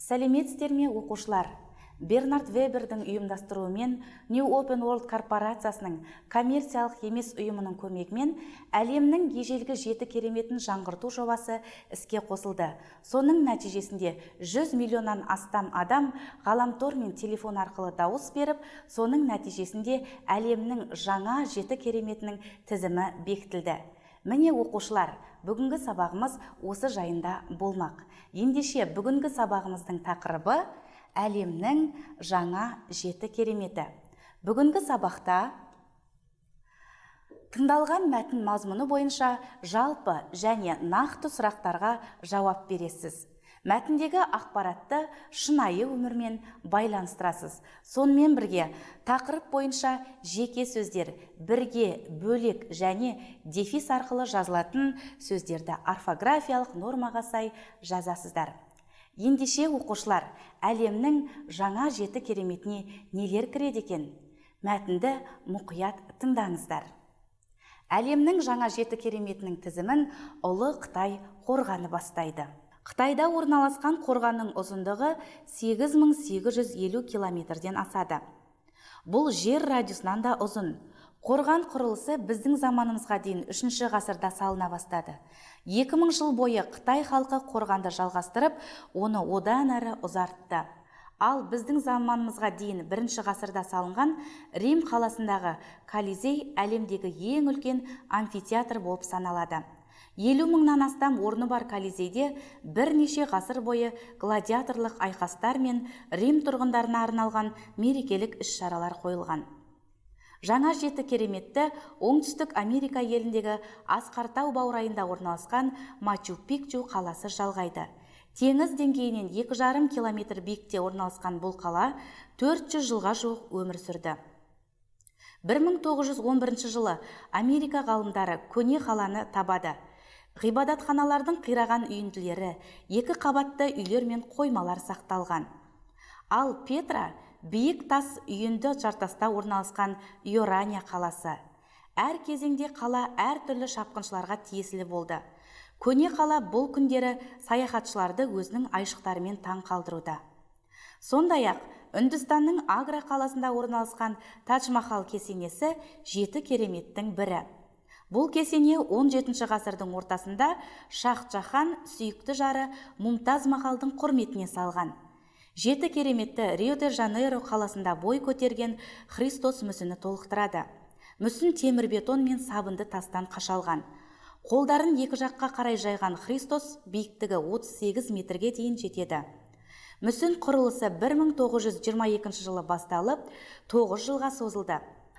Сәлеметсіздер ме, оқушылар? Бернард Вебердің ұйымдастыруымен New Open World корпорациясының коммерциялық емес ұйымының көмегімен әлемнің ежелгі 7 кереметін жаңғырту жобасы іске қосылды. Соның нәтижесінде 100 миллионнан астам адам ғаламтор мен телефон арқылы дауыс беріп, соның нәтижесінде әлемнің жаңа 7 кереметінің тізімі бекітілді. Міне оқушылар, бүгінгі сабағымыз осы жайында болмақ. Ендеше бүгінгі сабағымыздың тақырыбы әлемнің жаңа 7 кереметі. Бүгінгі сабақта тыңдалған мәтін мазмұны бойынша жалпы және нақты сұрақтарға жауап бересіз. Мәтіндегі ақпаратты шынайы өмірмен байланыстырасыз. Сонымен бірге тақырып бойынша жеке сөздер, бірге, бөлек және дефис арқылы жазылатын сөздерді орфографиялық нормаға сай жазасыздар. Ендеше оқушылар, әлемнің жаңа 7 кереметіне нелер кіреді екен? Мәтінді мұқият тыңдаңыздар. Әлемнің жаңа 7 кереметінің тізімін Ұлы Қытай қорғаны бастайды. Қытайда орналасқан қорғанның ұзындығы 8850 километрден асады. Бұл жер радиусынан да ұзын. Қорған құрылысы біздің заманымызға дейін 3 ғасырда салына бастады. 2000 жыл бойы Қытай халқы қорғанды жалғастырып, оны одан әрі ұзартты. Ал біздің заманымызға дейін 1 ғасырда салынған Рим қаласындағы Колизей әлемдегі ең үлкен амфитеатр болып саналады. 50 мыңнан астам орны бар Колизейде бірнеше ғасыр бойы гладиаторлық айқастар мен Рим тұрғындарына арналған мерекелік іс-шаралар қойылған. Жаңа 7 кереметті оңтүстік Америка еліндегі Асқартау баурайында орналасқан Мачу-Пикчу қаласы жалғайды. Теңіз деңгейінен 2,5 километр биіктікте орналасқан бұл қала 400 жылға жуық өмір сүрді. 1911 жылы Америка ғалымдары көне қаланы табады. Ғибадатханалардың қираған үйінділері, 2 қабатты үйлер мен қоймалар сақталған. Ал Петра биік тас үйінді жартаста орналасқан Иорания қаласы. Әр кезеңде қала әр түрлі шапқыншыларға тиесілі болды. Көне қала бұл күндері саяхатшыларды өзінің айшықтарымен таң қалдыруда. Сондай-ақ Үндістанның Агра қаласында орналасқан Тадж-Махал кесенесі 7 кереметтің бірі. Бұл кесене 17 ғасырдың ортасында Шах-Джахан сүйікті жары Мумтаз Махалдың құрметіне салған. 7 кереметті Рио-де-Жанейро қаласында бой көтерген Христос мүсіні толықтырады. Мүсін темірбетон мен сабынды тастан қашалған. Қолдарын екі жаққа қарай жайған Христос биіктігі 38 метрге дейін жетеді. Мүсін құрылысы 1922 жылы басталып, 9 жылға созылды.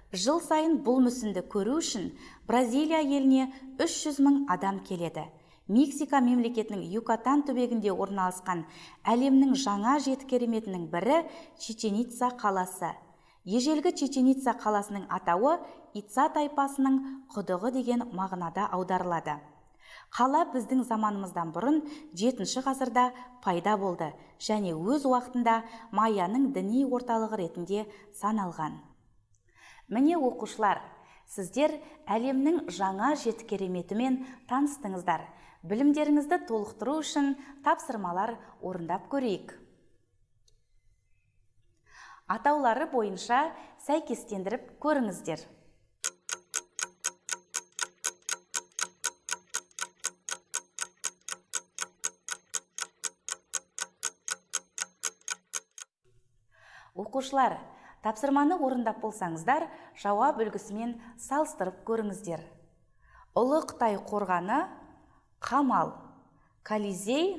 Жыл сайын бұл мүсінді көру үшін Бразилия еліне 300 мың адам келеді. Мексика мемлекетінің Юкатан түбегінде орналасқан әлемнің жаңа 7 кереметінің бірі Чичен-Итса қаласы. Ежелгі Чичен-Итса қаласының атауы Итса тайпасының құдығы деген мағынада аударылады. Қала біздің заманымыздан бұрын 7 ғасырда пайда болды және өз уақытында Майяның діни орталығы ретінде саналған. Міне оқушылар, сіздер әлемнің жаңа 7 кереметімен таныстыңыздар. Білімдеріңізді толықтыру үшін тапсырмалар орындап көрейік. Атаулары бойынша сәйкестендіріп көріңіздер. Оқушылар, тапсырманы орындап болсаңыздар, жауап үлгісімен салыстырып көріңіздер. Ұлы Қытай қорғаны қамал, Колизей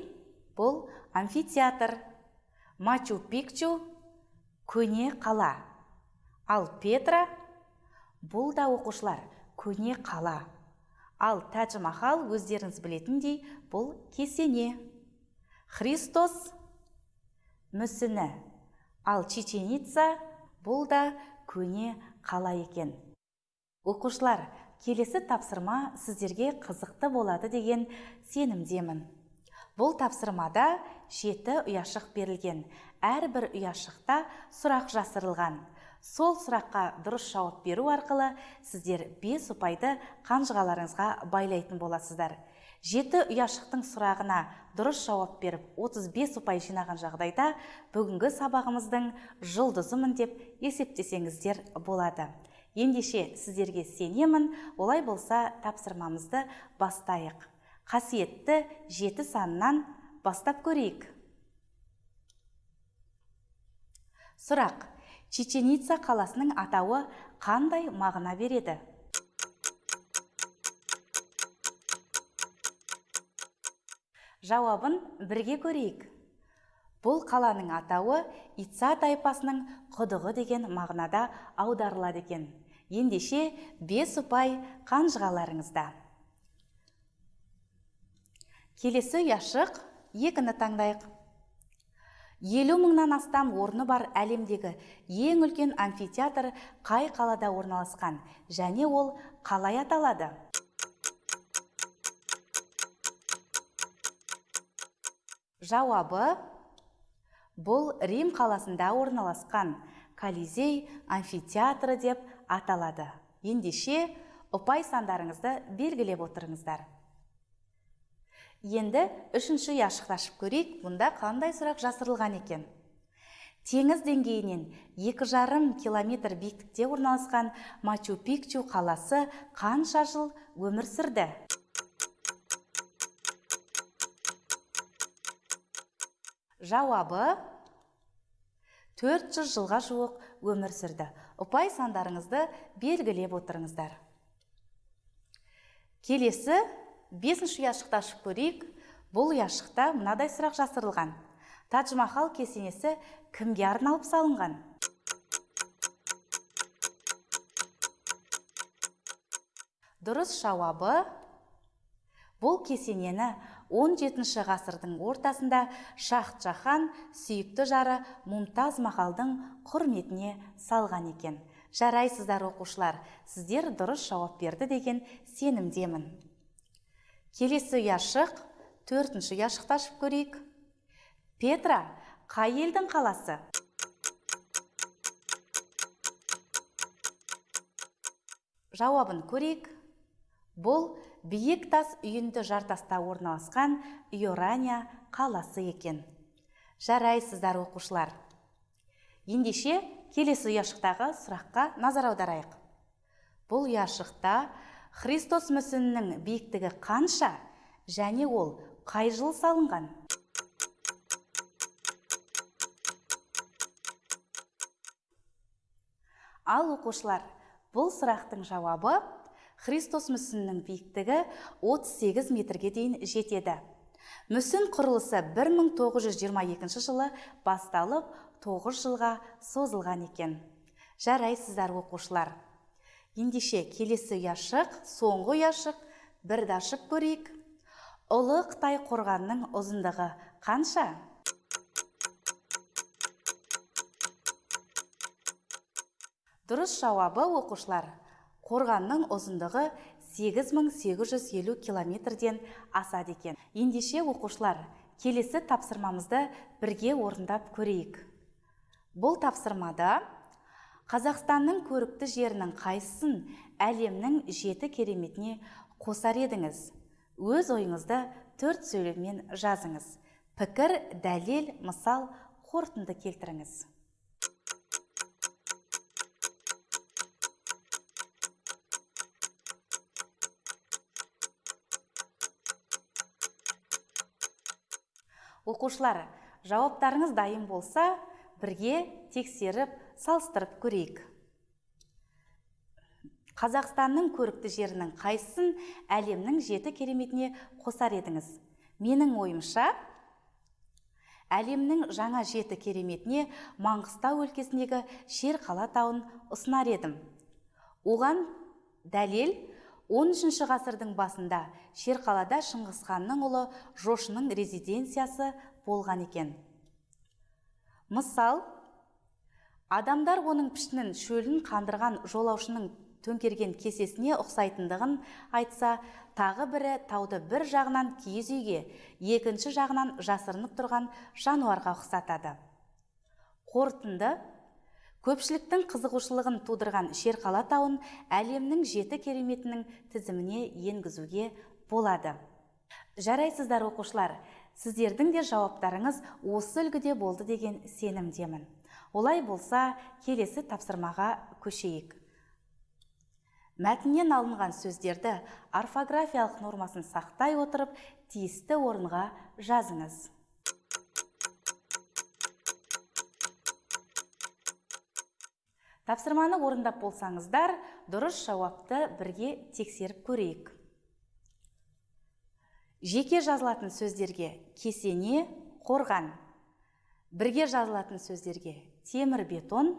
бұл амфитеатр, Мачу-Пикчу көне қала, ал Петра бұл да оқушылар көне қала, ал Тадж-Махал өздеріңіз білетіндей бұл кесене, Христос мүсіні, ал Чичен-Итса бұл да көне қала екен. Оқушылар, келесі тапсырма сіздерге қызықты болады деген сенімдемін. Бұл тапсырмада 7 ұяшық берілген. Әрбір ұяшықта сұрақ жасырылған. Сол сұраққа дұрыс жауап беру арқылы сіздер 5 ұпайды қанжығаларыңызға байлайтын боласыздар. 7 ұяшықтың сұрағына дұрыс жауап беріп 35 ұпай жинаған жағдайда бүгінгі сабағымыздың жұлдызымын деп есептесеңіздер болады. Ендеше сіздерге сенемін, олай болса тапсырмамызды бастайық. Қасиетті 7 санынан бастап көрейік. Сұрақ: Чеченица қаласының атауы қандай мағына береді? Жауабын бірге көрейік. Бұл қаланың атауы Ица тайпасының құдығы деген мағынада аударылады екен. Ендеше 5 ұпай қанжығаларыңызда. Келесі ұяшық 2-ні таңдайық. 50 мыңнан астам орны бар әлемдегі ең үлкен амфитеатр қай қалада орналасқан және ол қалай аталады? Жауабы: бұл Рим қаласында орналасқан Колизей амфитеатры деп аталады. Ендеше ұпай сандарыңызды белгілеп отырыңыздар. Енді 3-ші ұяшықты ашып көрейік. Бұнда қандай сұрақ жасырылған екен? Теңіз деңгейінен 2,5 километр биіктікте орналасқан Мачу-Пикчу қаласы қанша жыл өмір сүрді? Жауабы: 400 жылға жуық өмір сүрді. Ұпай сандарыңызды белгілеп отырыңыздар. Келесі 5-ші ұяшықты ашып көрейік. Бұл ұяшықта мынадай сұрақ жасырылған. Тадж-Махал кесенесі кімге арналып салынған? Дұрыс жауабы: бұл кесенені 17-ші ғасырдың ортасында Шах-Джахан сүйікті жары Мумтаз Махалдың құрметіне салған екен. Жарайсыздар оқушылар, сіздер дұрыс жауап берді деген сенімдемін. Келесі ұяшық 4-ші ұяшықты ашып көрейік. Петра қай елдің қаласы? Жауабын көрейік. Бұл биік тас үйінді жартаста орналасқан Иорания қаласы екен. Жарайсыздар оқушылар. Ендеше келесі ұяшықтағы сұраққа назар аударайық. Бұл ұяшықта Христос мүсінінің биіктігі қанша және ол қай жыл салынған? Ал оқушылар, бұл сұрақтың жауабы: Христос мүсінінің биіктігі 38 метрге дейін жетеді. Мүсін құрылысы 1922 жылы басталып, 9 жылға созылған екен. Жарайсыздар оқушылар. Ендеше келесі ұяшық, соңғы ұяшық, бірді ашып көрейік. Ұлы Қытай қорғанының ұзындығы қанша? Дұрыс жауабы оқушылар: қорғанның ұзындығы 8850 километрден асады екен. Ендеше оқушылар, келесі тапсырмамызды бірге орындап көрейік. Бұл тапсырмада Қазақстанның көрікті жерінің қайсысын әлемнің 7 кереметіне қосар едіңіз? Өз ойыңызды 4 сөйлеммен жазыңыз. Пікір, дәлел, мысал, қорытынды келтіріңіз. Оқушылар, жауаптарыңыз дайын болса, бірге тексеріп, салыстырып көрейік. Қазақстанның көрікті жерінің қайсысын әлемнің 7 кереметіне қосар едіңіз? Менің ойымша, әлемнің жаңа 7 кереметіне Маңғыстау өлкесіндегі Шерқала тауын ұсынар едім. Оған дәлел 13 ғасырдың басында Шерқалада Шыңғысханның ұлы Жошының резиденциясы болған екен. Мысал, адамдар оның пішінін шөлін қандырған жолаушының төңкерген кесесіне ұқсайтындығын айтса, тағы бірі тауды бір жағынан киіз үйге, екінші жағынан жасырынып тұрған жануарға ұқсатады. Қорытынды: көпшіліктің қызығушылығын тудырған Шерқала тауын әлемнің 7 кереметінің тізіміне енгізуге болады. Жарайсыздар оқушылар, сіздердің де жауаптарыңыз осы үлгіде болды деген сенімдемін. Олай болса, келесі тапсырмаға көшейік. Мәтіннен алынған сөздерді орфографиялық нормасын сақтай отырып, тиісті орынға жазыңыз. Тапсырманы орындап болсаңыздар, дұрыс жауапты бірге тексеріп көрейік. Жеке жазылатын сөздерге кесене, қорған. Бірге жазылатын сөздерге темір бетон.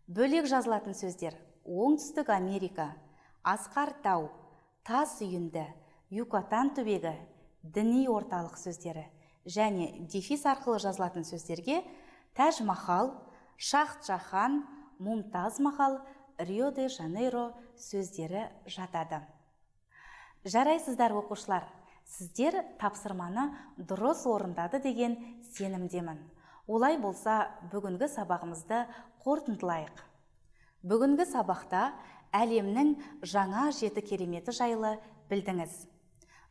Бөлек жазылатын сөздер оңтүстік Америка, асқар тау, тас үйінді, Юкатан түбегі, діни орталық сөздері және дефис арқылы жазылатын сөздерге Тәж Махал, Шахт Жахан, Мумтаз Махал, Рио де Жанейро сөздері жатады. Жарайсыздар оқушылар, сіздер тапсырманы дұрыс орындады деген сенімдемін. Олай болса, бүгінгі сабағымызды қорытындылайық. Бүгінгі сабақта әлемнің жаңа 7 кереметі жайлы білдіңіз.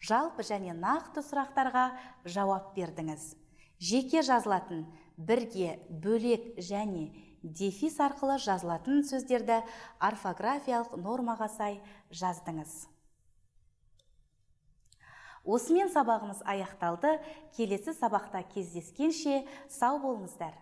Жалпы және нақты сұрақтарға жауап бердіңіз. Жеке жазылатын, бірге, бөлек және дефис арқылы жазылатын сөздерді орфографиялық нормаға сай жаздыңыз. Осымен сабағымыз аяқталды. Келесі сабақта кездескенше сау болыңыздар.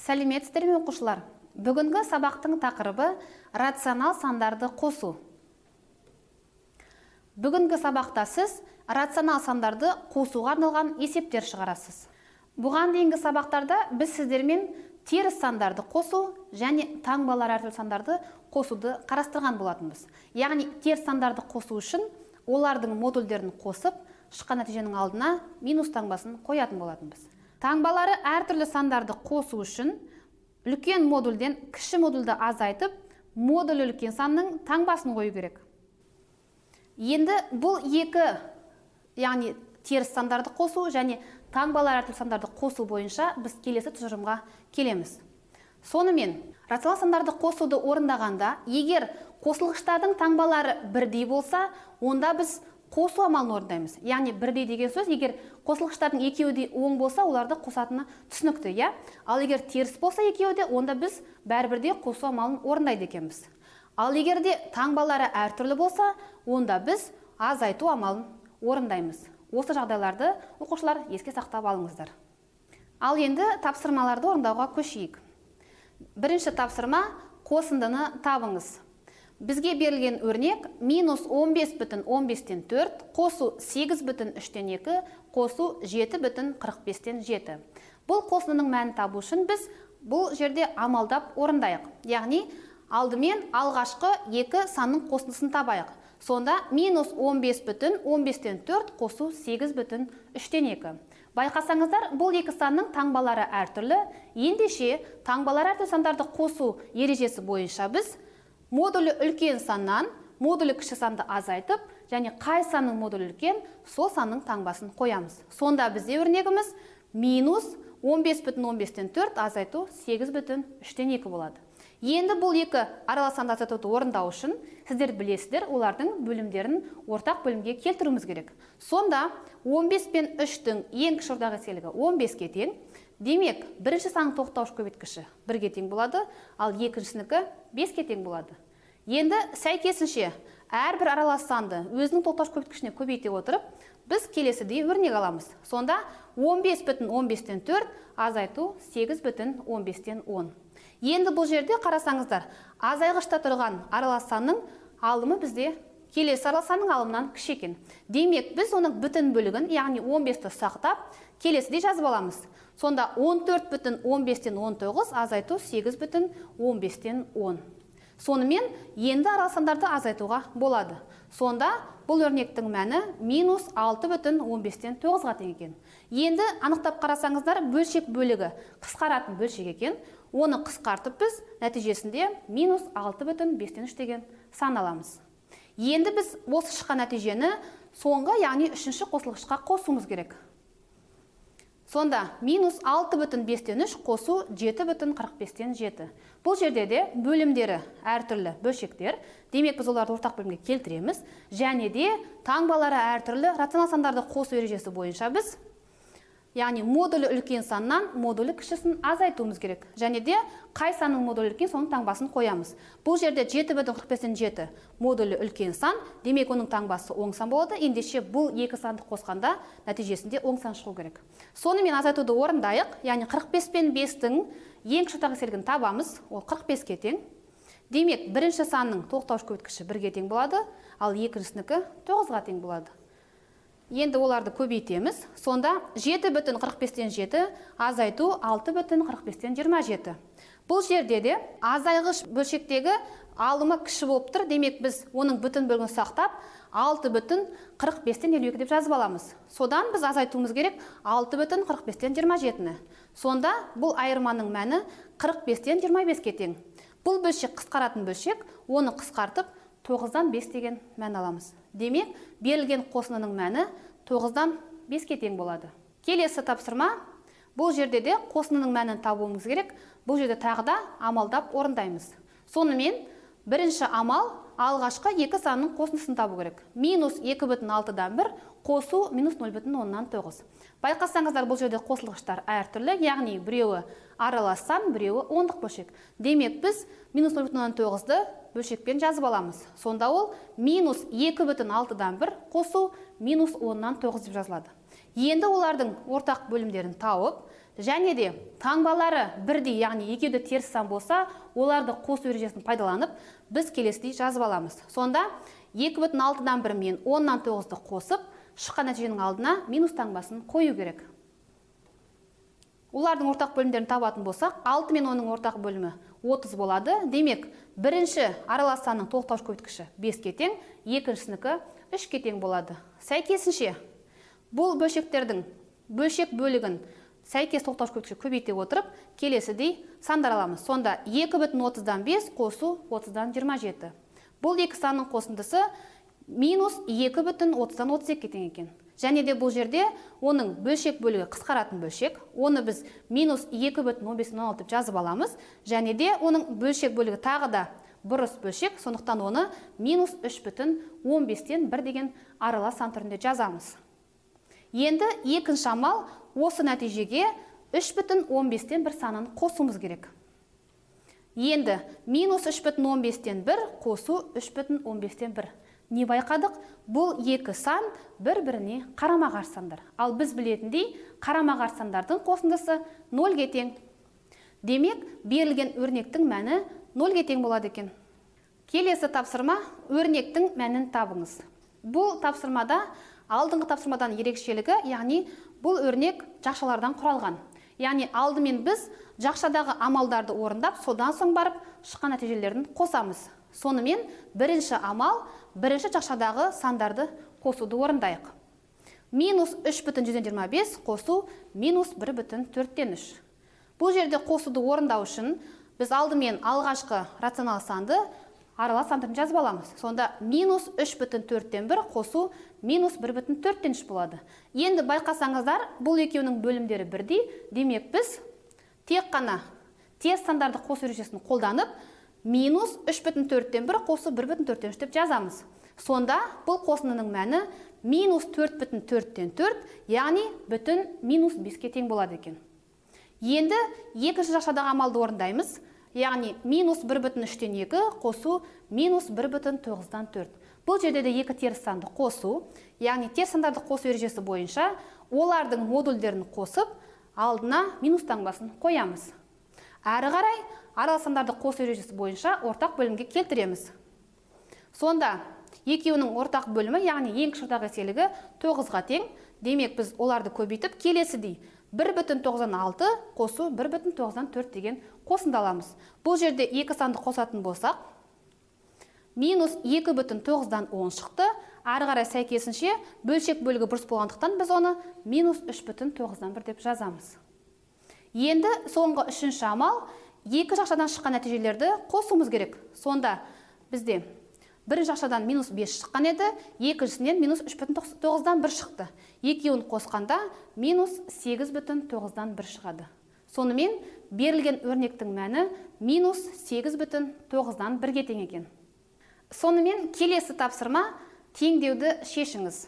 Сәлеметсіздер ме оқушылар? Бүгінгі сабақтың тақырыбы рационал сандарды қосу. Бүгінгі сабақта сіз рационал сандарды қосуға арналған есептер шығарасыз. Бұған дейінгі сабақтарда біз сіздермен теріс сандарды қосу және таңбалар әртүрлі сандарды қосуды қарастырған болатынбыз. Яғни теріс сандарды қосу үшін олардың модульдерін қосып, шыққан нәтиженің алдына минус таңбасын қоятын болатынбыз. Таңбалары әртүрлі сандарды қосу үшін үлкен модульден кіші модульді азайтып, модуль үлкен санның таңбасын қою керек. Енді бұл екі, яғни теріс сандарды қосу және таңбалар әртүрлі сандарды қосу бойынша біз келесі тұжырымға келеміз. Сонымен, рационал сандарды қосуды орындағанда, егер қосылғыштардың таңбалары бірдей болса, онда біз қосу амалын орындаймыз. Яғни бірдей деген сөз, егер қосылғыштардың екеуі де оң болса, оларды қосатыны түсінікті, иә? Ал егер теріс болса екеуі де, онда біз бәрібірде қосу амалын орындайды екенбіз. Ал егер де таңбалары әртүрлі болса, онда біз азайту амалын орындаймыз. Осы жағдайларды оқушылар еске сақтап алыңыздар. Ал енді тапсырмаларды орындауға көшейік. Бірінші тапсырма қосындыны табыңыз. Бізге берілген өрнек минус 15,15-тен 4, қосу 8,3-тен 2, қосу 7,45-тен 7. Бұл қосындының мәнін табу үшін біз бұл жерде амалдап орындайық. Яғни, алдымен алғашқы екі санның қосындысын табайық. Сонда минус 15,15-тен 4, қосу 8,3-тен 2. Байқасаңыздар, бұл екі санның таңбалары әртүрлі. Ендеше, таңбалары әртүрлі сандарды қосу ережесі бойынша біз модулі үлкен саннан модулі кіші санды азайтып, және қай санның модулі үлкен, сол санның таңбасын қоямыз. Сонда бізде өрнегіміз минус 15,15-тен 4 азайту 8,3-тен 2 болады. Енді бұл екі аралас санды азайтуды орындау үшін сіздер білесіздер, олардың бөлімдерін ортақ бөлімге келтіруіміз керек. Сонда 15 пен 3-тің ең кіші ортақ еселігі 15-ке тең. Демек, бірінші санның тоқтауыш көбейткіші 1-ге тең болады, ал екіншісінікі 5-ке тең болады. Енді сәйкесінше әрбір аралас санды өзінің тоқтауыш көбейткішіне көбейте отырып, біз келесідей өрнек аламыз. Сонда 15,15-тен 4 азайту 8,15-тен 10. Енді бұл жерде қарасаңыздар, азайғышта тұрған аралас санның алымы бізде келесі аралас санның алымынан кіші екен. Демек, біз оның бүтін бөлігін, яғни 15-ті сақтап, келесідей жазып аламыз. Сонда 14,15-тен 19 азайту 8,15-тен 10. Сонымен енді аралас сандарды азайтуға болады. Сонда бұл өрнектің мәні минус 6,15-тен 9-ға тең екен. Енді анықтап қарасаңыздар, бөлшек бөлігі қысқаратын бөлшек екен. Оны қысқартып біз нәтижесінде минус 6,5-тен 3 деген сан аламыз. Енді біз осы шыққан нәтижені соңғы, яғни үшінші қосылғышқа қосуымыз керек. Сонда минус 6,5-тен 3 қосу 7,45-тен 7. Бұл жерде де бөлімдері әртүрлі бөлшектер. Демек біз оларды ортақ бөлімге келтіреміз. Және де таңбалары әртүрлі рационал сандарды қосу ережесі бойынша біз, яғни модулі үлкен саннан модулі кішісін азайтуымыз керек. Және де қай санның модулі үлкен, соның таңбасын қоямыз. Бұл жерде 7,45-тен 7 модулі үлкен сан, демек оның таңбасы оң сан болады. Ендеше бұл екі санды қосқанда нәтижесінде оң сан шығу керек. Сонымен азайтуды орындайық, яғни 45 пен 5-тің ең кіші ортақ еселігін табамыз, ол 45-ке тең. Демек, бірінші санның тоқтауыш көбейткіші 1-ге тең болады, ал екіншісінікі 9-ға тең болады. Енді оларды көбейтеміз. Сонда 7,45-тен 7 азайту 6,45-тен 27. Бұл жерде де азайғыш бөлшектегі алымы кіші болып тұр. Демек, біз оның бүтін бөлігін сақтап 6,45-тен 52 деп жазып аламыз. Содан біз азайтуымыз керек 6,45-тен 27-ні. Сонда бұл айырманың мәні 45-тен 25-ке тең. Бұл бөлшек қысқаратын бөлшек, оны қысқартып 9-дан 5 деген мән аламыз. Демек, берілген қосынының мәні 9-дан 5-ке тең болады. Келесі тапсырма, бұл жерде де қосынының мәнін табуымыз керек. Бұл жерде тағы да амалдап орындаймыз. Сонымен, бірінші амал алғашқы екі санның қосындысын табу керек. Минус 2,6-дан 1 қосу минус 0,10-нан 9. Байқасаңыздар, бұл жерде қосылғыштар әртүрлі, яғни біреуі аралас сан, біреуі ондық бөлшек. Демек, біз минус 0,9-ды бөлшекпен жазып аламыз. Сонда ол минус 2,6-дан 1 қосу минус 10-нан 9 деп жазылады. Енді олардың ортақ бөлімдерін тауып, және де таңбалары бірдей, яғни екеуді теріс сан болса, оларды қосу ережесін пайдаланып, біз келесідей жазып аламыз. Сонда 2,6-дан 1 мен 10-нан 9-ды қосып, шыққан нәтиженің алдына минус таңбасын қою керек. Олардың ортақ бөлімдерін табатын болсақ, 6 мен оның ортақ бөлімі 30 болады. Демек, бірінші аралас санның тоқтауыш көбейткіші 5-ке тең, екіншісінікі 3-ке тең болады. Сәйкесінше, бұл бөлшектердің бөлшек бөлігін сәйкес тоқтауыш көбейткіші көбейте отырып, келесідей сандар аламыз. Сонда 2,30-дан 5 қосу 30-дан 27. Бұл екі санның қосындысы минус 2,30-дан 32-ке тең екен. Және де бұл жерде оның бөлшек бөлігі қысқаратын бөлшек, оны біз минус 2,15-16 деп жазып аламыз. Және де оның бөлшек бөлігі тағы да бұрыс бөлшек, сондықтан оны минус 3,15-тен 1 деген аралас сан түрінде жазамыз. Енді екінші амал, осы нәтижеге 3,15-тен 1 санын қосуымыз керек. Енді минус 3,15-тен 1 қосу 3,15-тен 1. Не байқадық? Бұл екі сан бір-біріне қарама-қарсы сандар. Ал біз білетіндей, қарама-қарсы сандардың қосындысы 0-ге тең. Демек, берілген өрнектің мәні 0-ге тең болады екен. Келесі тапсырма, өрнектің мәнін табыңыз. Бұл тапсырмада алдыңғы тапсырмадан ерекшелігі, яғни бұл өрнек жақшалардан құралған. Яғни алдымен біз жақшадағы амалдарды орындап, содан соң барып шыққан нәтижелерін қосамыз. Сонымен бірінші амал, бірінші жақшадағы сандарды қосуды орындайық. Минус 3,125 қосу минус 1,4-тен 3. Бұл жерде қосуды орындау үшін біз алдымен алғашқы рационал санды аралас сан түрінде жазып аламыз. Сонда минус 3,4-тен 1 қосу минус 1,4-тен 3 болады. Енді байқасаңыздар, бұл екеуінің бөлімдері бірдей. Демек, біз тек қана теріс сандарды қосу ережесін қолданып, минус 3,4-тен 1 қосу 1,4-тен 3 деп жазамыз. Сонда бұл қосынының мәні минус 4,4-тен 4, яғни бүтін минус 5-ке тең болады екен. Енді екінші жақшадағы амалды орындаймыз. Яғни минус 1,3-тен 2 қосу минус 1,9-дан 4. Бұл жерде де екі теріс санды қосу, яғни теріс сандарды қосу ережесі бойынша олардың модульдерін қосып, алдына минус таңбасын қоямыз. Әрі қарай аралас сандарды қосу ережесі бойынша ортақ бөлімге келтіреміз. Сонда екеуінің ортақ бөлімі, яғни ең кіші ортақ еселігі 9-ға тең. Демек, біз оларды көбейтіп келесідей 1,9-дан 6 қосу 1,9-дан 4 деген қосынды аламыз. Бұл жерде екі санды қосатын болсақ, минус 2,9-10 шықты. Ары қарай сәйкесінше бөлшек бөлігі бұрыс болғандықтан біз оны минус 3,9 деп жазамыз. Енді соңғы үшінші амал, екі жақшадан шыққан нәтижелерді қосуымыз керек. Сонда бізде бірінші жақшадан минус 5 шыққан еді, екіншісінен минус 3,9 шықты. Екеуін қосқанда минус 8,9 шығады. Сонымен берілген өрнектің мәні минус 8,9 тең екен. Сонымен келесі тапсырма теңдеуді шешіңіз.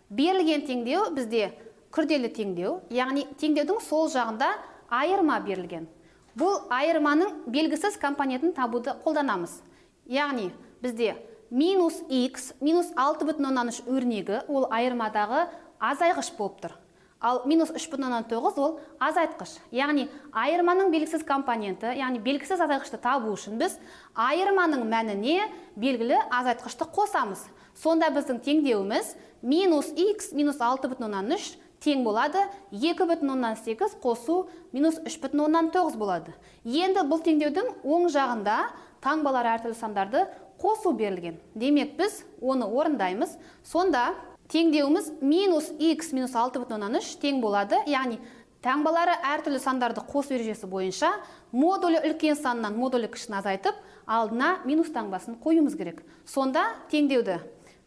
Берілген теңдеу бізде күрделі теңдеу, яғни теңдеудің сол жағында айырма берілген. Бұл айырманың белгісіз компонентін табуды қолданамыз. Яғни бізде минус x, минус 6,3 өрнегі ол айырмадағы азайғыш болып тұр. Ал минус 3,9 ол азайтқыш. Яғни айырманың белгісіз компоненті, яғни белгісіз азайғышты табу үшін біз айырманың мәніне белгілі азайтқышты қосамыз. Сонда біздің теңдеуіміз минус x, минус 6,3 тең болады 2,8 қосу минус 3,9 болады. Енді бұл теңдеудің оң жағында таңбалар әртүрлі сандарды қосу берілген. Демек біз оны орындаймыз. Сонда теңдеуіміз минус x минус 6,3 тең болады. Яғни таңбалары әртүрлі сандарды қосу ережесі бойынша модулі үлкен саннан модулі кішіні азайтып, алдына минус таңбасын қоюымыз керек. Сонда теңдеуді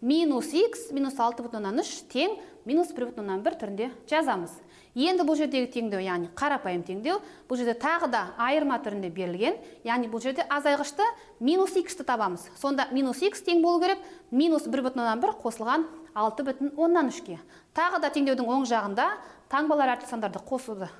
минус x минус 6,3 тең минус 1,1 түрінде жазамыз. Енді бұл жердегі теңдеу, яғни қарапайым теңдеу, бұл жерде тағы да айырма түрінде берілген, яғни бұл жерде азайғышты минус x-ті табамыз. Сонда минус x тең болу керек, минус 1,1 қосылған 6,3-ке. Тағы да теңдеудің оң жағында таңбалар әртүрлі сандарды қосуды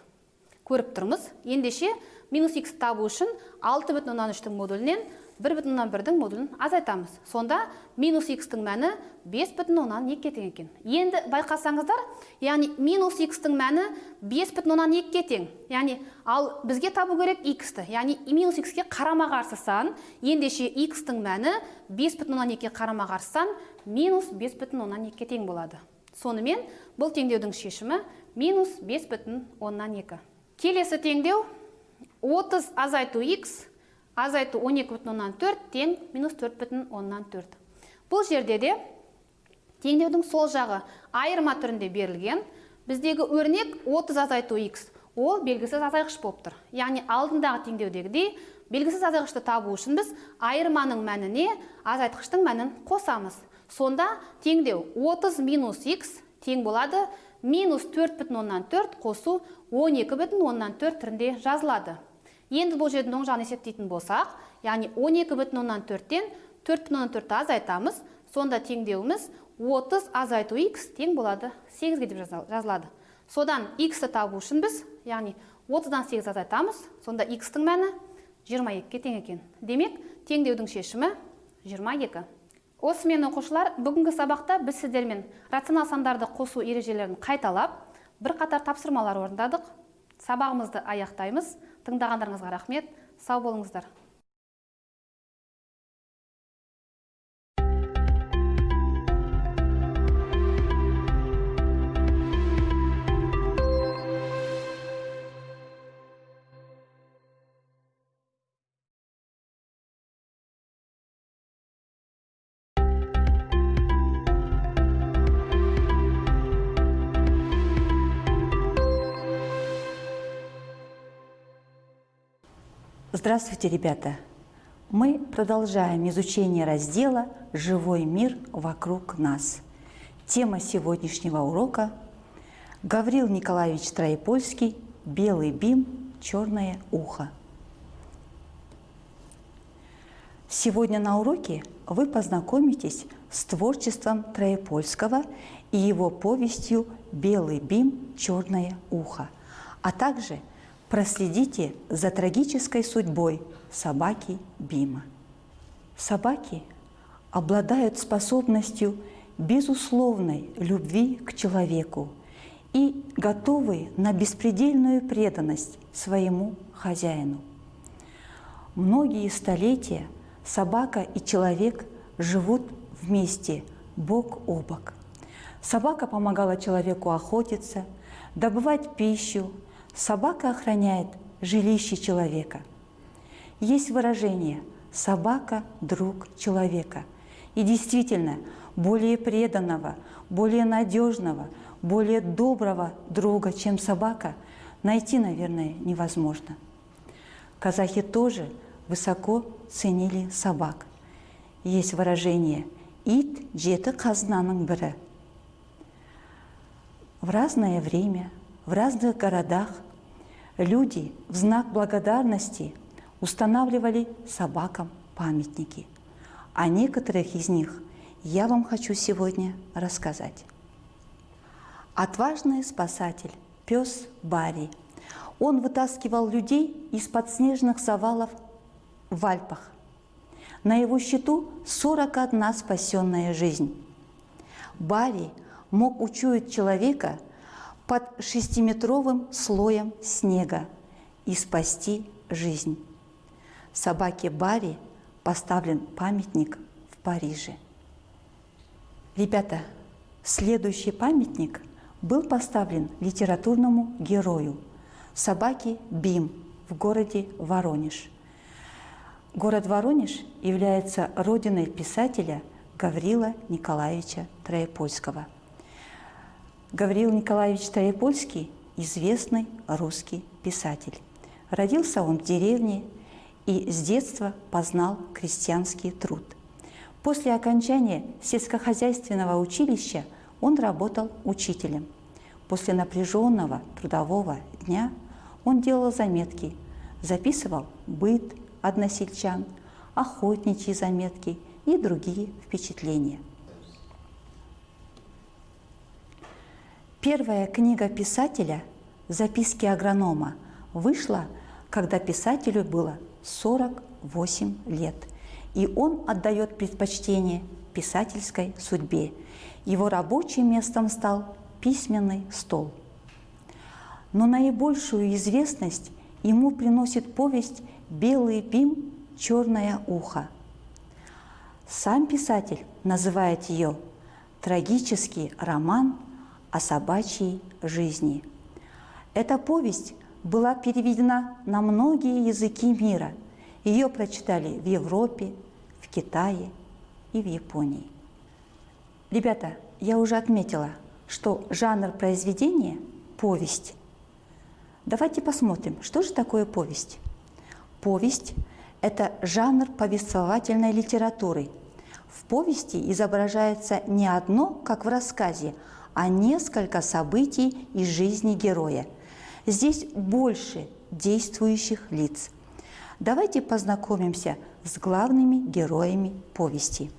көріп тұрмыз. Ендеше минус x табу үшін 6,3-тің модулінен 1,1-дің модулін азайтамыз. Сонда минус x-тің мәні 5,2-ке тең екен. Енді байқасаңыздар, яғни минус x-тің мәні 5,2-ке тең. Яғни ал бізге табу керек x-ті. Яғни минус x-ке қарама-қарсы сан, ендеше x-тің мәні 5,2-ке қарама-қарсы сан минус 5,2-ке тең болады. Сонымен бұл теңдеудің шешімі минус 5,2. Келесі теңдеу 30 азайту x азайту 12,4 тең минус 4,4. Бұл жерде де теңдеудің сол жағы айырма түрінде берілген. Біздегі өрнек 30 азайту x, ол белгісіз азайғыш болып тұр. Яғни алдындағы теңдеудегідей белгісіз азайғышты табу үшін біз айырманың мәніне азайтқыштың мәнін қосамыз. Сонда теңдеу 30 минус x тең болады минус 4,4 қосу 12,4 түрінде жазылады. Енді бұл жердің оң жағын есептейтін болсақ, яғни 12,4-тен 4,4-ті азайтамыз, сонда теңдеуіміз 30 азайту x тең болады 8-ге деп жазылады. Содан x-ті табу үшін біз, яғни 30-дан 8 азайтамыз, сонда x-тің мәні 22-ке тең екен. Демек, теңдеудің шешімі 22. Осымен оқушылар, бүгінгі сабақта біз сіздермен рационал сандарды қосу ережелерін қайталап, бір қатар тапсырмалар орындадық. Сабағымызды аяқтаймыз. Тыңдағандарыңызға рахмет. Сау болыңыздар. Здравствуйте, ребята! Мы продолжаем изучение раздела «Живой мир вокруг нас». Тема сегодняшнего урока – Гаврил Николаевич Троепольский «Белый бим, черное ухо». Сегодня на уроке вы познакомитесь с творчеством Троепольского и его повестью «Белый бим, черное ухо», а также проследите за трагической судьбой собаки Бима. Собаки обладают способностью безусловной любви к человеку и готовы на беспредельную преданность своему хозяину. Многие столетия собака и человек живут вместе, бок о бок. Собака помогала человеку охотиться, добывать пищу. Собака охраняет жилище человека. Есть выражение собака – друг человека. И действительно, более преданного, более надежного, более доброго друга, чем собака, найти, наверное, невозможно. Казахи тоже высоко ценили собак. Есть выражение «ит жеті қазынаның бірі». В разное время, в разных городах люди в знак благодарности устанавливали собакам памятники. О некоторых из них я вам хочу сегодня рассказать. Отважный спасатель, пес Барри. Он вытаскивал людей из-под снежных завалов в Альпах. На его счету 41 спасенная жизнь. Барри мог учуять человека под 6-метровым слоем снега и спасти жизнь. Собаке Барри поставлен памятник в Париже. Ребята, следующий памятник был поставлен литературному герою собаке Бим в городе Воронеж. Город Воронеж является родиной писателя Гаврила Николаевича Троепольского. Гаврил Николаевич Троепольский – известный русский писатель. Родился он в деревне и с детства познал крестьянский труд. После окончания сельскохозяйственного училища он работал учителем. После напряженного трудового дня он делал заметки, записывал быт односельчан, охотничьи заметки и другие впечатления. Первая книга писателя «Записки агронома» вышла, когда писателю было 48 лет, и он отдает предпочтение писательской судьбе. Его рабочим местом стал письменный стол. Но наибольшую известность ему приносит повесть «Белый бим, черное ухо». Сам писатель называет ее трагический роман о собачьей жизни. Эта повесть была переведена на многие языки мира. Ее прочитали в Европе, в Китае и в Японии. Ребята, я уже отметила, что жанр произведения – повесть. Давайте посмотрим, что же такое повесть. Повесть – это жанр повествовательной литературы. В повести изображается не одно, как в рассказе, а несколько событий из жизни героя. Здесь больше действующих лиц. Давайте познакомимся с главными героями повести.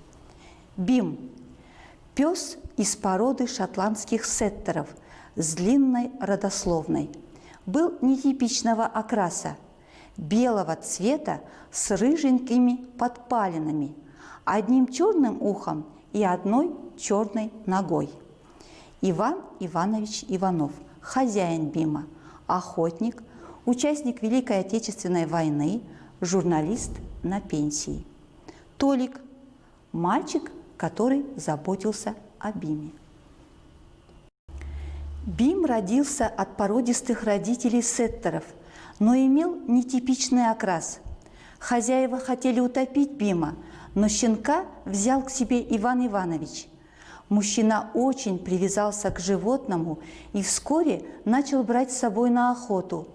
Бим – пес из породы шотландских сеттеров с длинной родословной. Был нетипичного окраса, белого цвета с рыженькими подпалинами, одним черным ухом и одной черной ногой. Иван Иванович Иванов, хозяин Бима, охотник, участник Великой Отечественной войны, журналист на пенсии. Толик – мальчик, который заботился о Биме. Бим родился от породистых родителей сеттеров, но имел нетипичный окрас. Хозяева хотели утопить Бима, но щенка взял к себе Иван Иванович. Мужчина очень привязался к животному и вскоре начал брать с собой на охоту.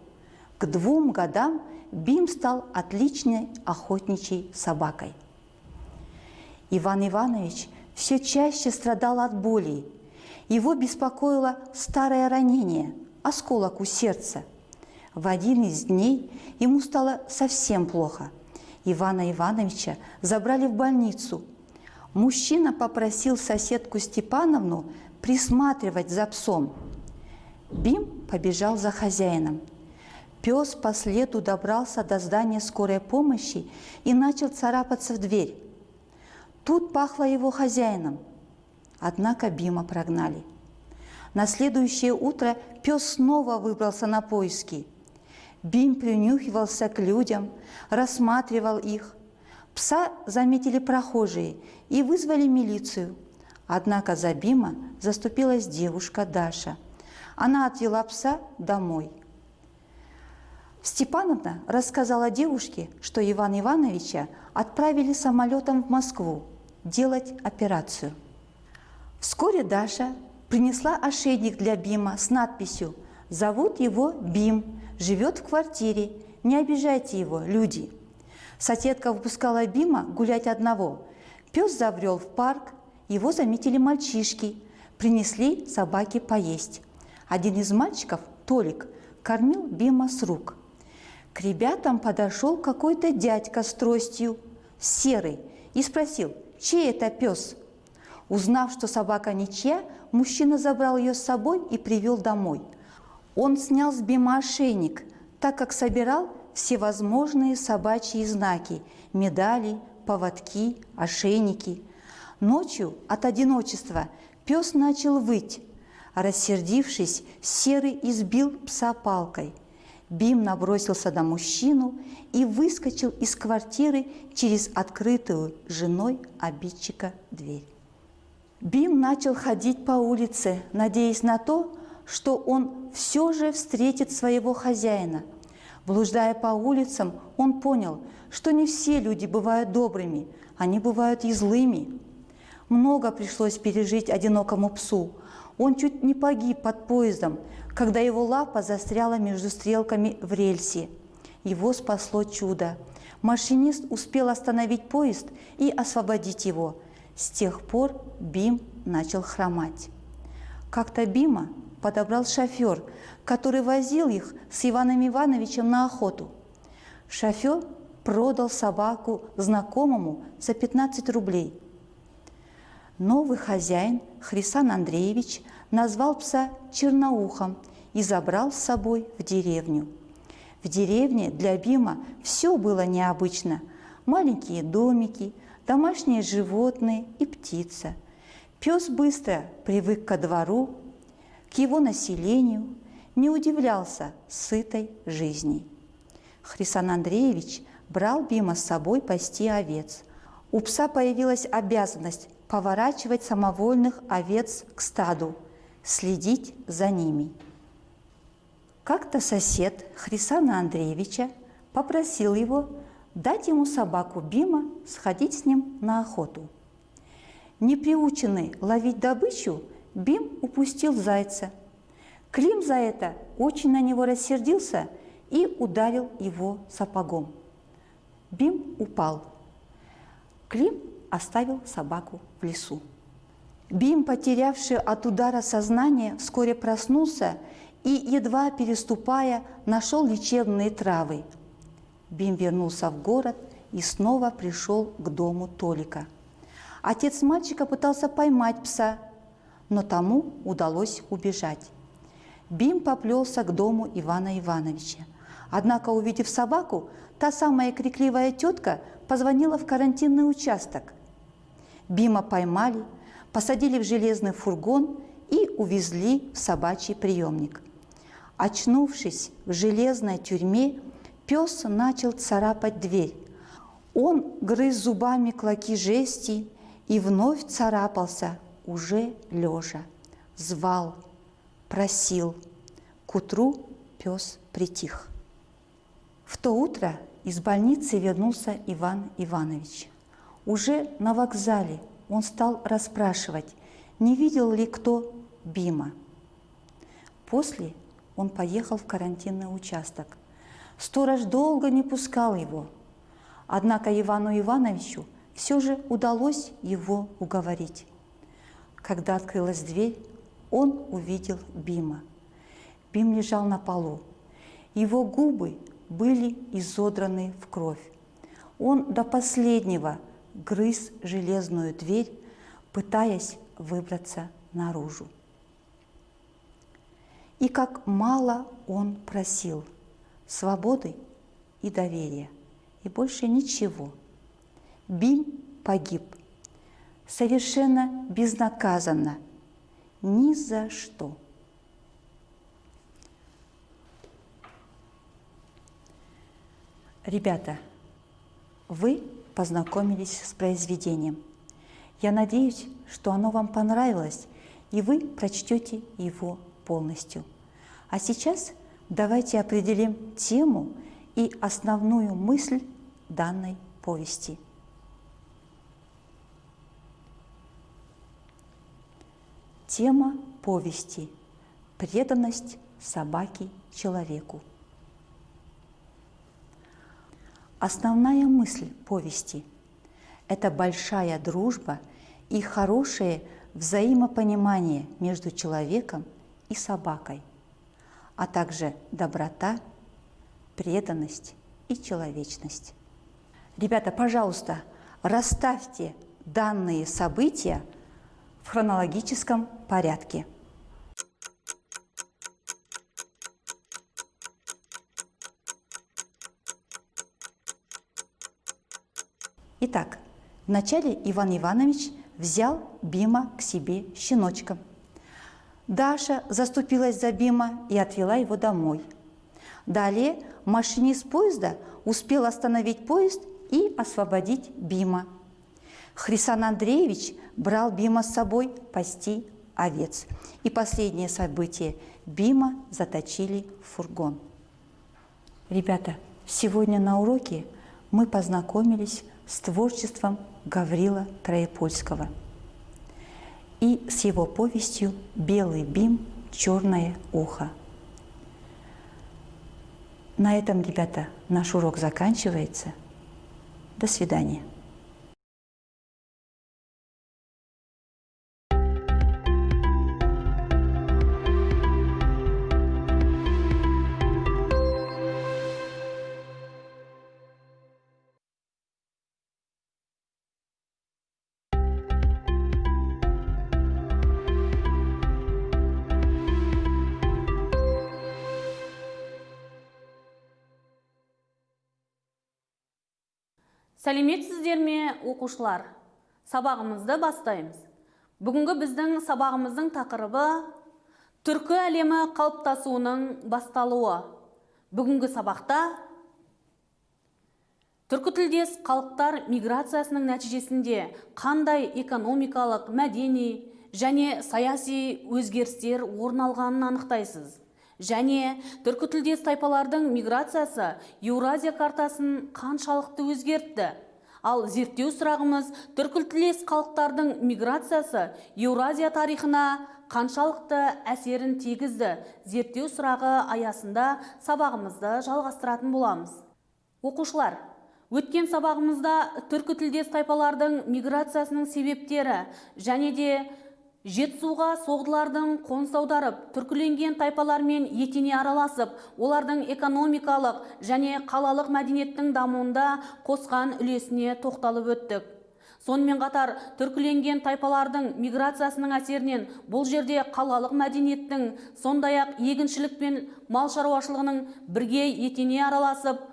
К 2 годам Бим стал отличной охотничьей собакой. Иван Иванович все чаще страдал от боли. Его беспокоило старое ранение, осколок у сердца. В один из дней ему стало совсем плохо. Ивана Ивановича забрали в больницу. Мужчина попросил соседку Степановну присматривать за псом. Бим побежал за хозяином. Пес по следу добрался до здания скорой помощи и начал царапаться в дверь. Тут пахло его хозяином. Однако Бима прогнали. На следующее утро пес снова выбрался на поиски. Бим принюхивался к людям, рассматривал их. Пса заметили прохожие и вызвали милицию. Однако за Бима заступилась девушка Даша. Она отвела пса домой. Степановна рассказала девушке, что Ивана Ивановича отправили самолетом в Москву делать операцию. Вскоре Даша принесла ошейник для Бима с надписью «Зовут его Бим, живет в квартире, не обижайте его, люди». Соседка выпускала Бима гулять одного. Пес забрел в парк, его заметили мальчишки, принесли собаке поесть. Один из мальчиков, Толик, кормил Бима с рук. К ребятам подошел какой-то дядька с тростью, серый, и спросил, чей это пес. Узнав, что собака ничья, мужчина забрал ее с собой и привел домой. Он снял с Бима ошейник, так как собирал всевозможные собачьи знаки, медали, поводки, ошейники. Ночью от одиночества пес начал выть. Рассердившись, Серый избил пса палкой. Бим набросился на мужчину и выскочил из квартиры через открытую женой обидчика дверь. Бим начал ходить по улице, надеясь на то, что он все же встретит своего хозяина. Блуждая по улицам, он понял, что не все люди бывают добрыми, они бывают и злыми. Много пришлось пережить одинокому псу. Он чуть не погиб под поездом, когда его лапа застряла между стрелками в рельсе. Его спасло чудо. Машинист успел остановить поезд и освободить его. С тех пор Бим начал хромать. Как-то Бима подобрал шофер, который возил их с Иваном Ивановичем на охоту. Шофер продал собаку знакомому за 15 рублей. Новый хозяин, Хрисан Андреевич, назвал пса Черноухом и забрал с собой в деревню. В деревне для Бима все было необычно. Маленькие домики, домашние животные и птица. Пес быстро привык ко двору, к его населению, не удивлялся сытой жизни. Хрисан Андреевич брал Бима с собой пасти овец. У пса появилась обязанность поворачивать самовольных овец к стаду, следить за ними. Как-то сосед Хрисана Андреевича попросил его дать ему собаку Бима сходить с ним на охоту. Неприученный ловить добычу, Бим упустил зайца. Клим за это очень на него рассердился и ударил его сапогом. Бим упал. Клим оставил собаку в лесу. Бим, потерявший от удара сознание, вскоре проснулся и, едва переступая, нашел лечебные травы. Бим вернулся в город и снова пришел к дому Толика. Отец мальчика пытался поймать пса, но тому удалось убежать. Бим поплелся к дому Ивана Ивановича. Однако, увидев собаку, та самая крикливая тетка позвонила в карантинный участок. Бима поймали, посадили в железный фургон и увезли в собачий приемник. Очнувшись в железной тюрьме, пес начал царапать дверь. Он грыз зубами клоки жести и вновь царапался, уже лежа. Звал, просил. К утру пес притих. В то утро из больницы вернулся Иван Иванович. Уже на вокзале он стал расспрашивать, не видел ли кто Бима. После он поехал в карантинный участок. Сторож долго не пускал его. Однако Ивану Ивановичу все же удалось его уговорить. Когда открылась дверь, он увидел Бима. Бим лежал на полу. Его губы были изодраны в кровь. Он до последнего грыз железную дверь, пытаясь выбраться наружу. И как мало он просил свободы и доверия, и больше ничего. Бим погиб совершенно безнаказанно, ни за что. Ребята, вы познакомились с произведением. Я надеюсь, что оно вам понравилось, и вы прочтете его полностью. А сейчас давайте определим тему и основную мысль данной повести. Тема повести – преданность собаки человеку. Основная мысль повести – это большая дружба и хорошее взаимопонимание между человеком и собакой, а также доброта, преданность и человечность. Ребята, пожалуйста, расставьте данные события в хронологическом порядке. Итак, вначале Иван Иванович взял Бима к себе щеночком. Даша заступилась за Бима и отвела его домой. Далее машинист поезда успел остановить поезд и освободить Бима. Хрисан Андреевич брал Бима с собой пасти овец. И последнее событие – Бима заточили в фургон. Ребята, сегодня на уроке мы познакомились с творчеством Гаврила Троепольского и с его повестью «Белый Бим, черное ухо». На этом, ребята, наш урок заканчивается. До свидания. Сәлеметсіздер ме, оқушылар? Сабағымызды бастаймыз. Бүгінгі біздің сабағымыздың тақырыбы түркі әлемі қалыптасуының басталуы. Бүгінгі сабақта түркітілдес халықтар миграциясының нәтижесінде қандай экономикалық, мәдени және саяси өзгерістер орын алғанын анықтайсыз. Және түркітілдес тайпалардың миграциясы Еуразия картасын қаншалықты өзгертті. Ал зерттеу сұрағымыз түркітілдес халықтардың миграциясы Еуразия тарихына қаншалықты әсерін тигізді. Зерттеу сұрағы аясында сабағымызды жалғастыратын боламыз. Оқушылар, өткен сабағымызда түркітілдес тайпалардың миграциясының себептері және де Жетісуға соғдылардың қоныс аударып, түркіленген тайпалармен етене араласып, олардың экономикалық және қалалық мәдениеттің дамуында қосқан үлесіне тоқталып өттік. Сонымен қатар, түркіленген тайпалардың миграциясының әсерінен бұл жерде қалалық мәдениеттің, сондай-ақ егіншілік пен мал шаруашылығының бірге етене араласып,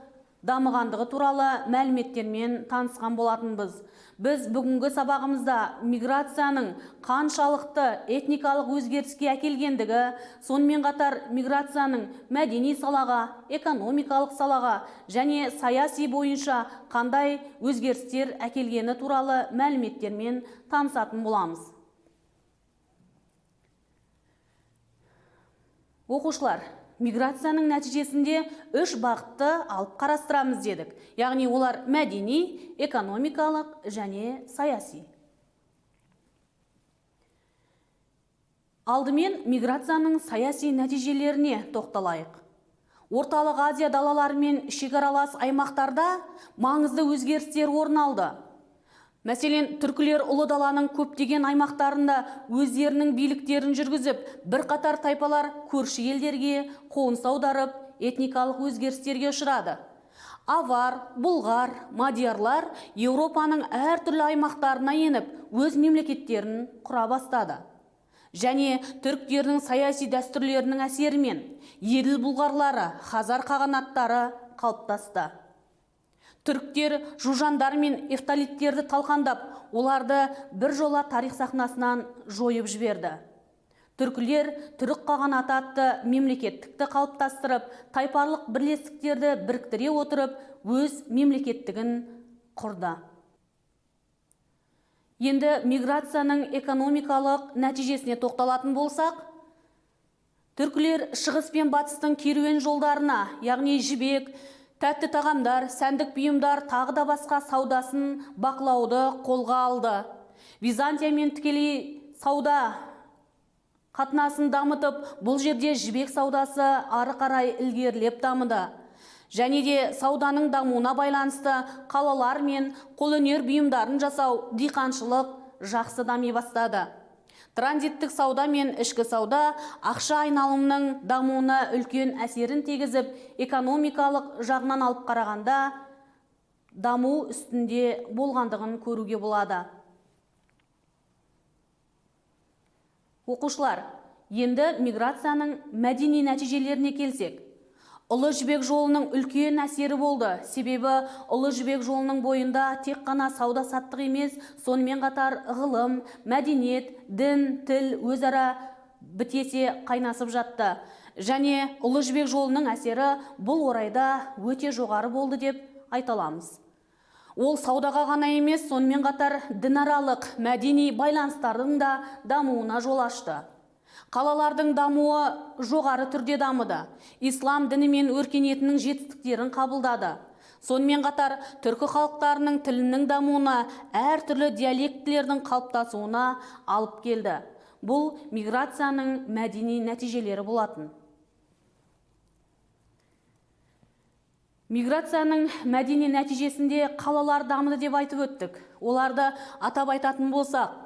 дамығандығы туралы мәліметтермен танысқан болатынбыз. Біз бүгінгі сабағымызда миграцияның қаншалықты этникалық өзгеріске әкелгендігі, сонымен қатар миграцияның мәдени салаға, экономикалық салаға және саяси бойынша қандай өзгерістер әкелгені туралы мәліметтермен танысатын боламыз. Оқушылар, миграцияның нәтижесінде 3 бағытты алып қарастырамыз дедік. Яғни олар мәдени, экономикалық және саяси. Алдымен миграцияның саяси нәтижелеріне тоқталайық. Орталық Азия далалары мен шекаралас аймақтарда маңызды өзгерістер орын алды. Мәселен, түркілер ұлы даланың көптеген аймақтарында өздерінің биліктерін жүргізіп, бірқатар тайпалар көрші елдерге қоныс аударып, этникалық өзгерістерге ұшырады. Авар, бұлғар, мадиярлар Еуропаның әртүрлі аймақтарына еніп, өз мемлекеттерін құра бастады. Және түріктердің саяси дәстүрлерінің әсерімен еділ бұлғарлары, хазар қағанаттары қалыптасты. Түріктер жужандар мен эфталиттерді талқандап, оларды бір жола тарих сахнасынан жойып жіберді. Түркілер түрік қағанаты атты мемлекеттікті қалыптастырып, тайпалық бірлестіктерді біріктіре отырып, өз мемлекеттігін құрды. Енді миграцияның экономикалық нәтижесіне тоқталатын болсақ, түркілер шығыс пен батыстың керуен жолдарына, яғни жібек, тәтті тағамдар, сәндік бұйымдар, тағы да басқа саудасын бақылауды қолға алды. Византиямен тікелей сауда қатынасын дамытып, бұл жерде жібек саудасы ары қарай ілгерілеп дамыды. Және де сауданың дамуына байланысты қалалар мен қолөнер бұйымдарын жасау, диқаншылық жақсы дами бастады. Транзиттік сауда мен ішкі сауда ақша айналымының дамуына үлкен әсерін тигізіп, экономикалық жағынан алып қарағанда даму үстінде болғандығын көруге болады. Оқушылар, енді миграцияның мәдени нәтижелеріне келсек. Ұлы жібек жолының үлкен әсері болды. Себебі Ұлы жібек жолының бойында тек қана сауда-саттық емес, сонымен қатар ғылым, мәдениет, дін, тіл өзара бітесе қайнасып жатты. Және Ұлы жібек жолының әсері бұл орайда өте жоғары болды деп айта аламыз. Ол саудаға ғана емес, сонымен қатар дінаралық мәдени байланыстардың да дамуына жол ашты. Қалалардың дамуы жоғары түрде дамыды. Ислам діні мен өркениетінің жетістіктерін қабылдады. Сонымен қатар түркі халықтарының тілінің дамуына, әртүрлі диалектілердің қалыптасуына алып келді. Бұл миграцияның мәдени нәтижелері болатын. Миграцияның мәдени нәтижесінде қалалар дамыды деп айтып өттік. Оларды атап айтатын болсақ,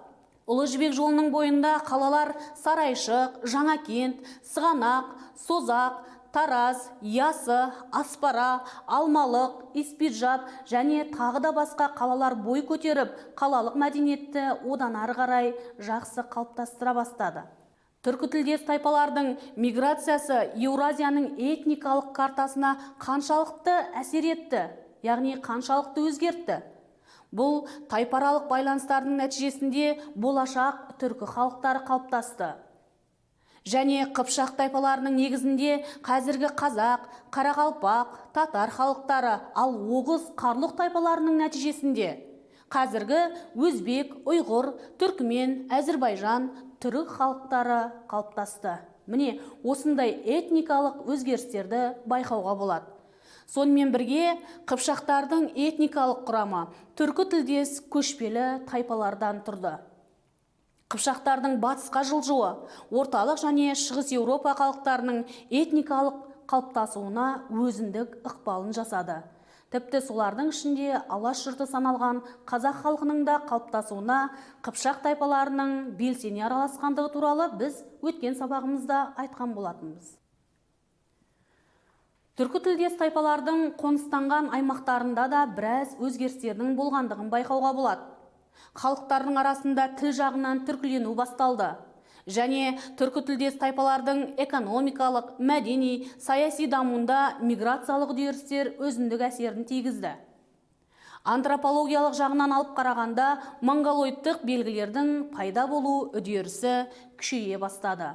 Ұлы жібек жолының бойында қалалар Сарайшық, Жаңакент, Сығанақ, Созақ, Тараз, Ясы, Аспара, Алмалық, Испиджаб және тағы да басқа қалалар бой көтеріп, қалалық мәдениетті одан ары қарай жақсы қалыптастыра бастады. Түркітілдес тайпалардың миграциясы Еуразияның этникалық картасына қаншалықты әсер етті, яғни қаншалықты өзгертті. Бұл тайпаралық байланыстардың нәтижесінде болашақ түркі халықтары қалыптасты. Және Қыпшақ тайпаларының негізінде қазіргі қазақ, қарақалпақ, татар халықтары, ал оғыз қарлұқ тайпаларының нәтижесінде қазіргі өзбек, ұйғыр, түркмен, әзірбайжан, түрік халықтары қалыптасты. Міне, осындай этникалық өзгерістерді байқауға болады. Сонымен бірге қыпшақтардың этникалық құрамы түркі тілдес көшпелі тайпалардан тұрды. Қыпшақтардың батысқа жылжуы орталық және шығыс Еуропа халықтарының этникалық қалыптасуына өзіндік ықпалын жасады. Тіпті солардың ішінде алаш жұрты саналған қазақ халқының да қалыптасуына қыпшақ тайпаларының белсене араласқандығы туралы біз өткен сабағымызда айтқан болатынбыз. Түркі тілдес тайпалардың қоныстанған аймақтарында да біраз өзгерістердің болғандығын байқауға болады. Халықтардың арасында тіл жағынан түркілену басталды. Және түркі тілдес тайпалардың экономикалық, мәдени, саяси дамуында миграциялық үдерістер өзіндік әсерін тигізді. Антропологиялық жағынан алып қарағанда монголоидтық белгілердің пайда болу үдерісі күшейе бастады.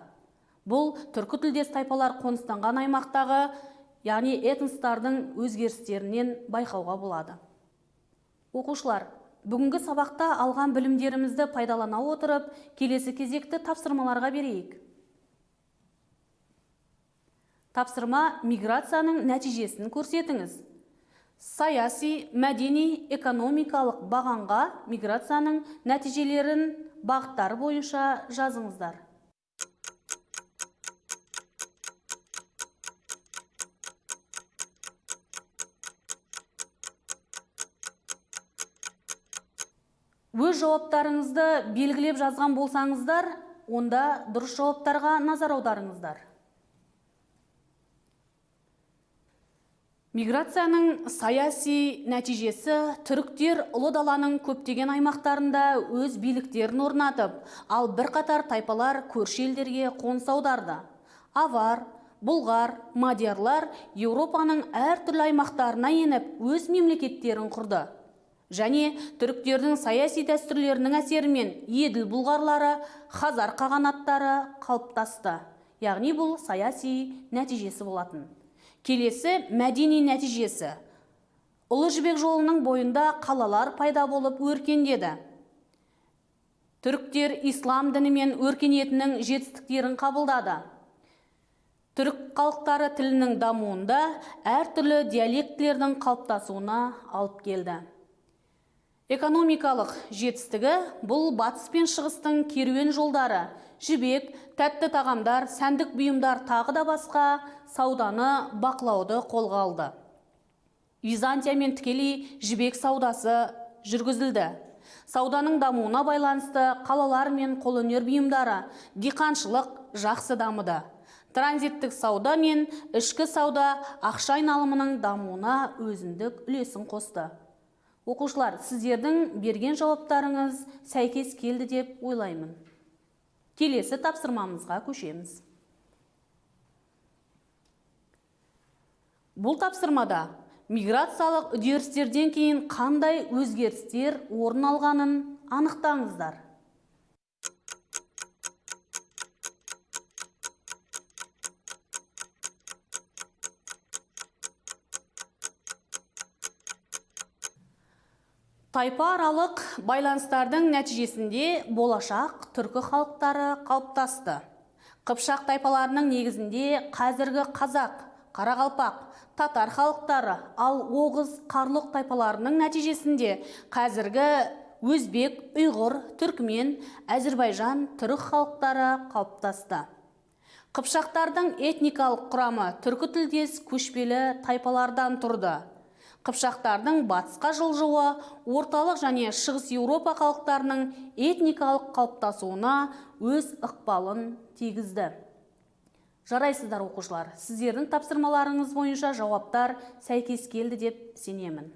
Бұл түркі тілдес тайпалар қоныстанған аймақтағы, яғни этностардың өзгерістерінен байқауға болады. Оқушылар, бүгінгі сабақта алған білімдерімізді пайдалана отырып, келесі кезекті тапсырмаларға берейік. Тапсырма миграцияның нәтижесін көрсетіңіз. Саяси, мәдени, экономикалық бағанға миграцияның нәтижелерін бағыттары бойынша жазыңыздар. Өз жауаптарыңызды белгілеп жазған болсаңыздар, онда дұрыс жауаптарға назар аударыңыздар. Миграцияның саяси нәтижесі түріктер ұлы даланың көптеген аймақтарында өз биліктерін орнатып, ал бірқатар тайпалар көрші елдерге қоныс аударды. Авар, бұлғар, мадиярлар Еуропаның әртүрлі аймақтарына еніп, өз мемлекеттерін құрды. Және түріктердің саяси дәстүрлерінің әсерімен еділ бұлғарлары, хазар қағанаттары қалыптасты. Яғни бұл саяси нәтижесі болатын. Келесі мәдени нәтижесі. Ұлы жібек жолының бойында қалалар пайда болып өркендеді. Түріктер ислам діні мен өркениетінің жетістіктерін қабылдады. Түрік халықтары тілінің дамуында әртүрлі диалектілердің қалыптасуына алып келді. Экономикалық жетістігі бұл батыс пен шығыстың керуен жолдары, жібек, тәтті тағамдар, сәндік бұйымдар тағы да басқа сауданы бақылауды қолға алды. Византиямен тікелей жібек саудасы жүргізілді. Сауданың дамуына байланысты қалалар мен қолөнер бұйымдары, диқаншылық жақсы дамыды. Транзиттік сауда мен ішкі сауда ақша айналымының дамуына өзіндік үлесін қосты. Оқушылар, сіздердің берген жауаптарыңыз сәйкес келді деп ойлаймын. Келесі тапсырмамызға көшеміз. Бұл тапсырмада миграциялық үдерістерден кейін қандай өзгерістер орын алғанын анықтаңыздар. Тайпа аралық байланыстардың нәтижесінде болашақ түркі халықтары қалыптасты. Қыпшақ тайпаларының негізінде қазіргі қазақ, қарақалпақ, татар халықтары, ал оғыз қарлұқ тайпаларының нәтижесінде қазіргі өзбек, ұйғыр, түркмен, әзірбайжан, түрік халықтары қалыптасты. Қыпшақтардың этникалық құрамы түркі тілдес көшпелі тайпалардан тұрды. Қыпшақтардың батысқа жылжуы орталық және шығыс Еуропа халықтарының этникалық қалыптасуына өз ықпалын тигізді. Жарайсыздар оқушылар, сіздердің тапсырмаларыңыз бойынша жауаптар сәйкес келді деп сенемін.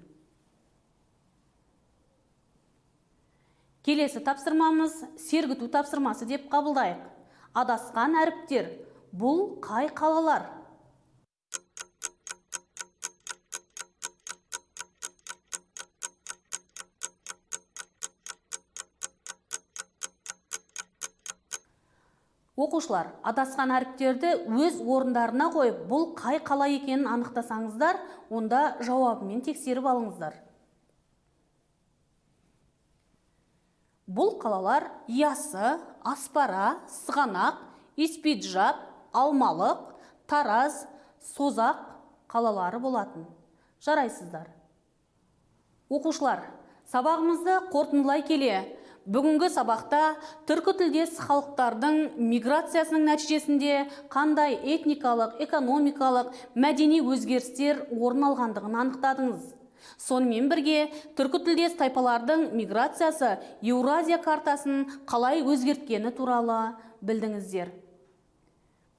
Келесі тапсырмамыз сергіту тапсырмасы деп қабылдайық. Адасқан әріптер, бұл қай қалалар? Оқушылар, адасқан әріптерді өз орындарына қойып, бұл қай қала екенін анықтасаңыздар, онда жауабымен тексеріп алыңыздар. Бұл қалалар Ясы, Аспара, Сығанақ, Испиджаб, Алмалық, Тараз, Созақ қалалары болатын. Жарайсыздар. Оқушылар, сабағымызды қорытындылай келе, бүгінгі сабақта түркі тілдес халықтардың миграциясының нәтижесінде қандай этникалық, экономикалық, мәдени өзгерістер орын алғандығын анықтадыңыз. Сонымен бірге түркі тілдес тайпалардың миграциясы Еуразия картасын қалай өзгерткені туралы білдіңіздер.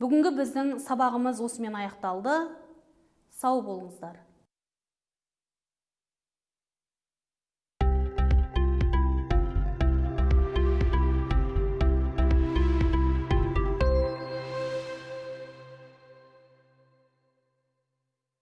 Бүгінгі біздің сабағымыз осымен аяқталды. Сау болыңыздар.